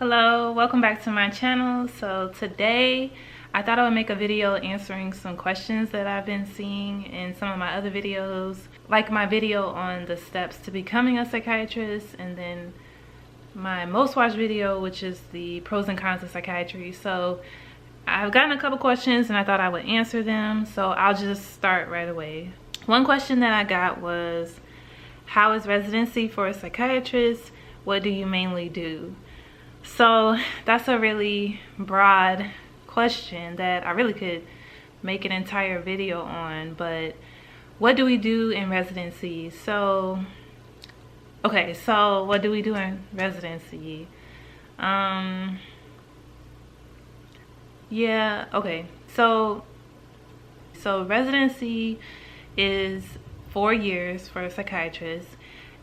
Hello, welcome back to my channel. So today I thought I would make a video answering some questions that I've been seeing in some of my other videos, like my video on the steps to becoming a psychiatrist, and then my most watched video, which is the pros and cons of psychiatry. So I've gotten a couple questions and I thought I would answer them, so I'll just start right away. One question that I got was, how is residency for a psychiatrist? What do you mainly do? So that's a really broad question that I really could make an entire video on, but what do we do in residency? So what do we do in residency? So residency is 4 years for a psychiatrist,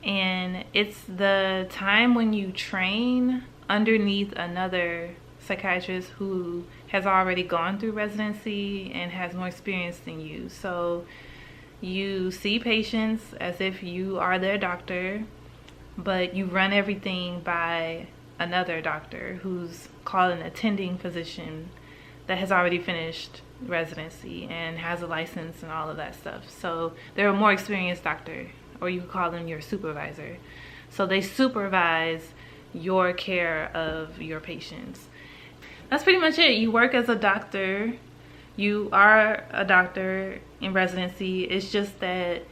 and it's the time when you train underneath another psychiatrist who has already gone through residency and has more experience than you. So you see patients as if you are their doctor, but you run everything by another doctor who's called an attending physician that has already finished residency and has a license and all of that stuff. So they're a more experienced doctor, or you could call them your supervisor. So they supervise your care of your patients. That's pretty much it. You work as a doctor. You are a doctor in residency. It's just that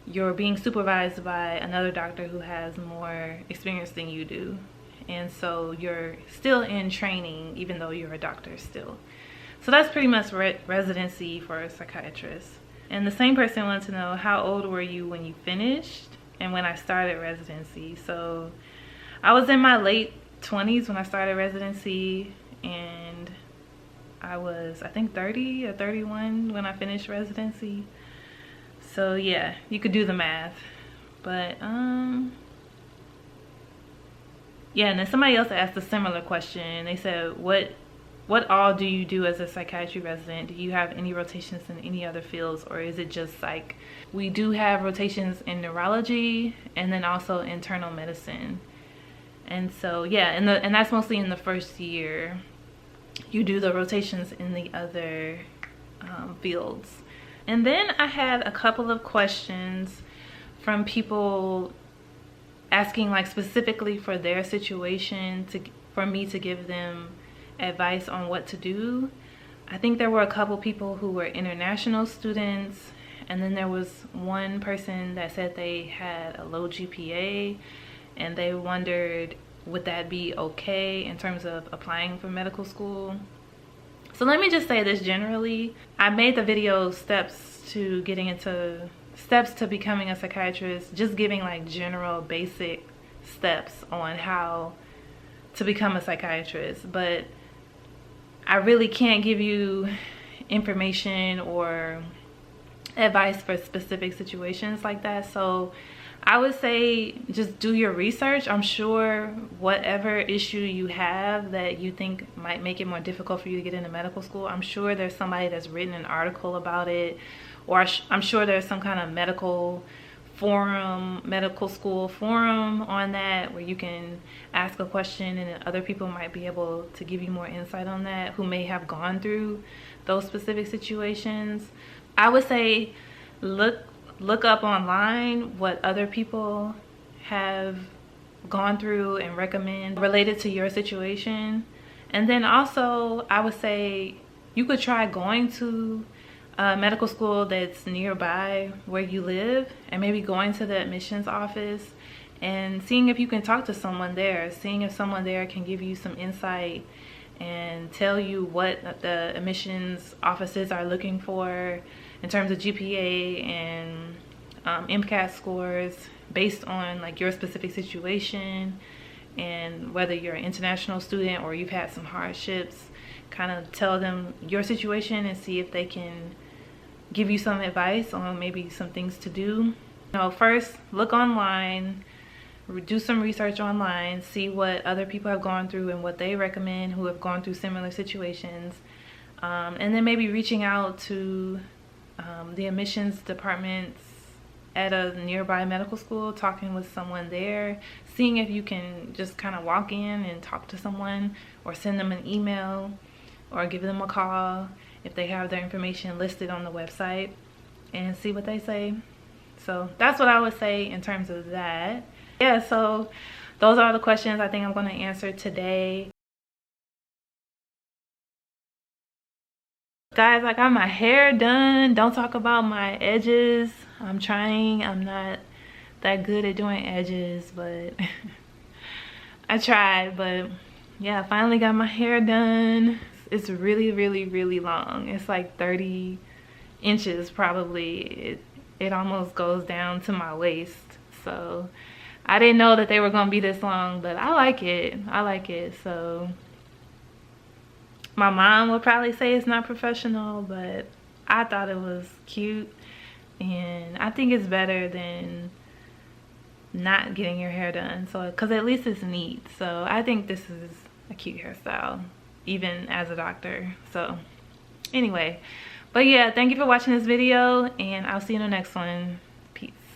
you're being supervised by another doctor who has more experience than you do. And so you're still in training even though you're a doctor still. So that's pretty much residency for a psychiatrist. And the same person wanted to know, how old were you when you finished and when I started residency? So I was in my late 20s when I started residency, and I was, I think, 30 or 31 when I finished residency. So yeah, you could do the math. But yeah, and then somebody else asked a similar question. They said, what all do you do as a psychiatry resident? Do you have any rotations in any other fields, or is it just psych? We do have rotations in neurology and then also internal medicine. And so yeah, and that's mostly in the first year. You do the rotations in the other fields. And then I had a couple of questions from people asking, like, specifically for their situation, for me to give them advice on what to do. I think there were a couple people who were international students, and then there was one person that said they had a low GPA, and they wondered, would that be okay in terms of applying for medical school? So let me just say this generally. I made the video steps to becoming a psychiatrist, just giving like general basic steps on how to become a psychiatrist, but I really can't give you information or advice for specific situations like that. So I would say just do your research. I'm sure whatever issue you have that you think might make it more difficult for you to get into medical school, I'm sure there's somebody that's written an article about it, or I'm sure there's some kind of medical school forum on that where you can ask a question and other people might be able to give you more insight on that who may have gone through those specific situations. I would say look up online what other people have gone through and recommend related to your situation. And then also I would say you could try going to a medical school that's nearby where you live, and maybe going to the admissions office and seeing if you can talk to someone there, seeing if someone there can give you some insight and tell you what the admissions offices are looking for in terms of GPA and MCAT scores based on like your specific situation, and whether you're an international student or you've had some hardships. Kind of tell them your situation and see if they can give you some advice on maybe some things to do. First look online, do some research online, see what other people have gone through and what they recommend who have gone through similar situations, and then maybe reaching out to the admissions departments at a nearby medical school, talking with someone there, seeing if you can just kind of walk in and talk to someone, or send them an email, or give them a call if they have their information listed on the website, and see what they say. So that's what I would say in terms of that. Yeah, so those are the questions I think I'm going to answer today. Guys, I got my hair done. Don't talk about my edges. I'm trying. I'm not that good at doing edges, but I tried. But yeah, I finally got my hair done. It's really, really, really long. It's like 30 inches probably. It almost goes down to my waist. So I didn't know that they were gonna be this long, but I like it. I like it. So my mom would probably say it's not professional, but I thought it was cute, and I think it's better than not getting your hair done. So, because at least it's neat. So I think this is a cute hairstyle, even as a doctor. So anyway, but yeah, thank you for watching this video, and I'll see you in the next one.